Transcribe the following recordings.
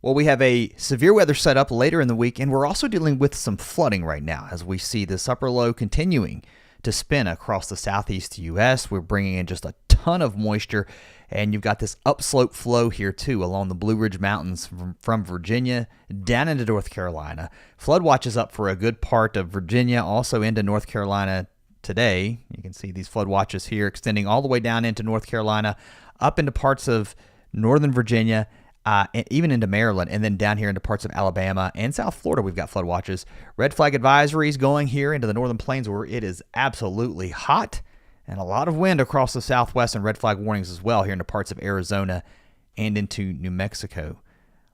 Well, we have a severe weather setup later in the week, and we're also dealing with some flooding right now as we see this upper low continuing to spin across the southeast U.S. We're bringing in just a ton of moisture, and you've got this upslope flow here too along the Blue Ridge Mountains from Virginia down into North Carolina. Flood watch is up for a good part of Virginia, also into North Carolina today. You can see these flood watches here extending all the way down into North Carolina, up into parts of northern Virginia, and even into Maryland, and then down here into parts of Alabama and South Florida, we've got flood watches. Red flag advisories going here into the northern plains where it is absolutely hot, and a lot of wind across the southwest, and red flag warnings as well here into parts of Arizona and into New Mexico.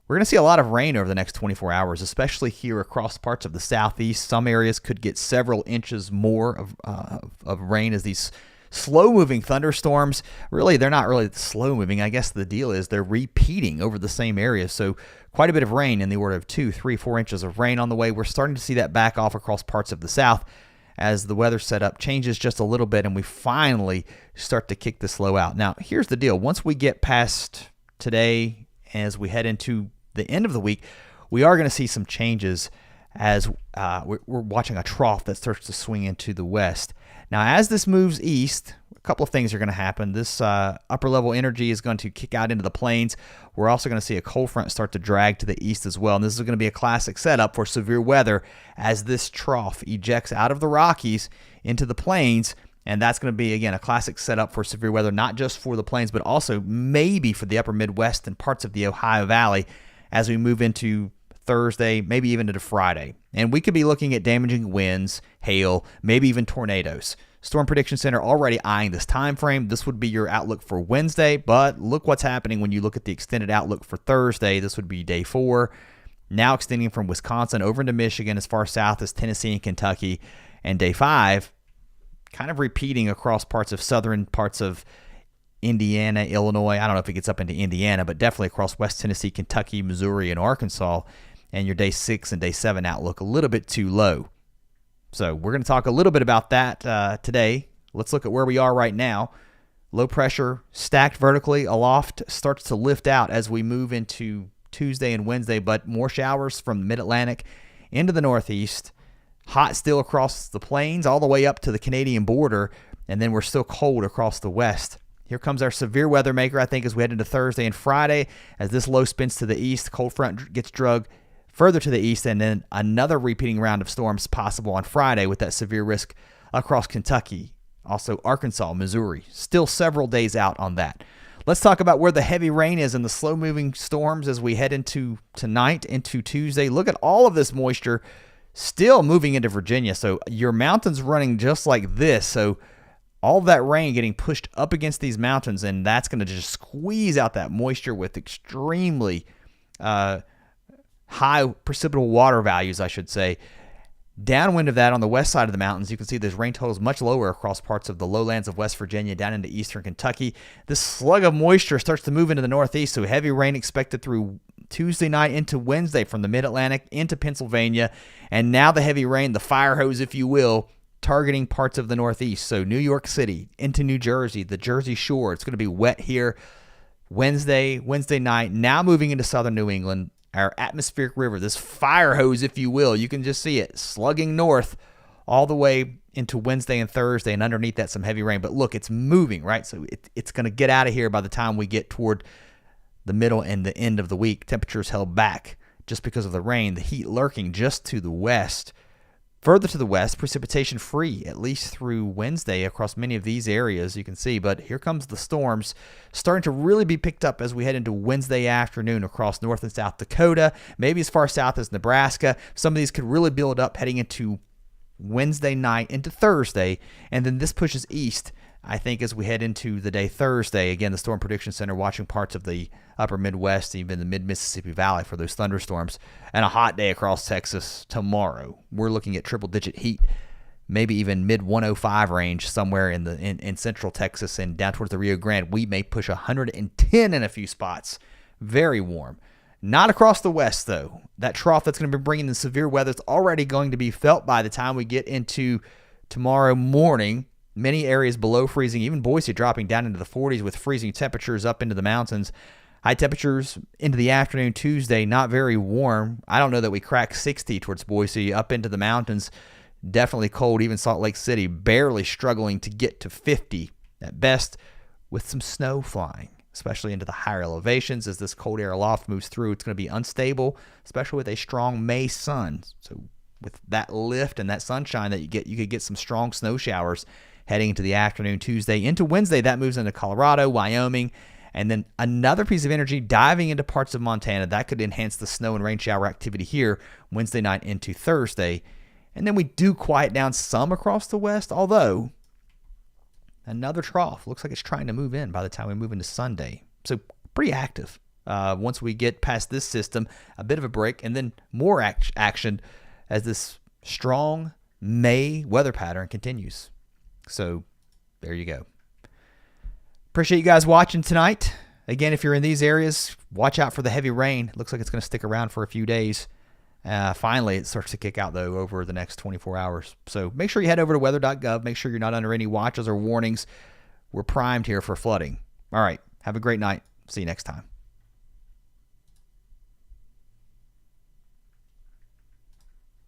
We're going to see a lot of rain over the next 24 hours, especially here across parts of the southeast. Some areas could get several inches more of rain as these slow-moving thunderstorms, really, they're not really slow-moving. I guess the deal is they're repeating over the same area. So quite a bit of rain in the order of 2, 3, 4 inches of rain on the way. We're starting to see that back off across parts of the south as the weather setup changes just a little bit and we finally start to kick this low out. Now, here's the deal. Once we get past today, as we head into the end of the week, we are going to see some changes as we're watching a trough that starts to swing into the west. Now, as this moves east, a couple of things are going to happen. This upper level energy is going to kick out into the plains. We're also going to see a cold front start to drag to the east as well. And this is going to be a classic setup for severe weather as this trough ejects out of the Rockies into the plains. And that's going to be, again, a classic setup for severe weather, not just for the plains, but also maybe for the upper Midwest and parts of the Ohio Valley as we move into Thursday, maybe even into Friday. And we could be looking at damaging winds, hail, maybe even tornadoes. Storm Prediction Center already eyeing this time frame. This would be your outlook for Wednesday, but look what's happening when you look at the extended outlook for Thursday. This would be day 4, now extending from Wisconsin over into Michigan as far south as Tennessee and Kentucky. And day 5, kind of repeating across parts of southern parts of Indiana, Illinois. I don't know if it gets up into Indiana, but definitely across West Tennessee, Kentucky, Missouri, and Arkansas. And your day 6 and day 7 outlook a little bit too low. So we're going to talk a little bit about that today. Let's look at where we are right now. Low pressure stacked vertically aloft starts to lift out as we move into Tuesday and Wednesday, but more showers from the mid-Atlantic into the northeast. Hot still across the plains all the way up to the Canadian border, and then we're still cold across the west. Here comes our severe weather maker, I think, as we head into Thursday and Friday. As this low spins to the east, cold front gets drug further to the east, and then another repeating round of storms possible on Friday with that severe risk across Kentucky, also Arkansas, Missouri. Still several days out on that. Let's talk about where the heavy rain is and the slow-moving storms as we head into tonight, into Tuesday. Look at all of this moisture still moving into Virginia. So your mountains running just like this. So all of that rain getting pushed up against these mountains, and that's going to just squeeze out that moisture with extremely high precipitable water values, I should say. Downwind of that on the west side of the mountains, you can see there's rain totals much lower across parts of the lowlands of West Virginia down into eastern Kentucky. This slug of moisture starts to move into the northeast, so heavy rain expected through Tuesday night into Wednesday from the mid-Atlantic into Pennsylvania. And now the heavy rain, the fire hose, if you will, targeting parts of the northeast. So New York City into New Jersey, the Jersey Shore. It's going to be wet here Wednesday night, now moving into southern New England. Our atmospheric river, this fire hose, if you will, you can just see it slugging north all the way into Wednesday and Thursday, and underneath that some heavy rain. But look, it's moving, right? So it's going to get out of here by the time we get toward the middle and the end of the week. Temperatures held back just because of the rain, the heat lurking just to the west. Further to the west, precipitation free, at least through Wednesday across many of these areas, you can see. But here comes the storms starting to really be picked up as we head into Wednesday afternoon across North and South Dakota, maybe as far south as Nebraska. Some of these could really build up heading into Wednesday night into Thursday. And then this pushes east, I think, as we head into the day Thursday. Again, the Storm Prediction Center watching parts of the upper Midwest, even the mid-Mississippi Valley for those thunderstorms. And a hot day across Texas tomorrow. We're looking at triple-digit heat, maybe even mid-105 range somewhere in central Texas and down towards the Rio Grande. We may push 110 in a few spots. Very warm. Not across the west, though. That trough that's going to be bringing the severe weather is already going to be felt by the time we get into tomorrow morning. Many areas below freezing, even Boise dropping down into the 40s with freezing temperatures up into the mountains. High temperatures into the afternoon Tuesday, not very warm. I don't know that we crack 60 towards Boise. Up into the mountains, definitely cold. Even Salt Lake City, barely struggling to get to 50 at best, with some snow flying, especially into the higher elevations. As this cold air aloft moves through, it's going to be unstable, especially with a strong May sun. So with that lift and that sunshine that you could get some strong snow showers heading into the afternoon Tuesday. Into Wednesday, that moves into Colorado, Wyoming, and then another piece of energy diving into parts of Montana. That could enhance the snow and rain shower activity here Wednesday night into Thursday. And then we do quiet down some across the west, although another trough looks like it's trying to move in by the time we move into Sunday. So pretty active. Once we get past this system, a bit of a break, and then more action as this strong May weather pattern continues. So there you go. Appreciate you guys watching tonight. Again, if you're in these areas, watch out for the heavy rain. It looks like it's going to stick around for a few days. Finally, it starts to kick out, though, over the next 24 hours. So make sure you head over to weather.gov. Make sure you're not under any watches or warnings. We're primed here for flooding. All right. Have a great night. See you next time.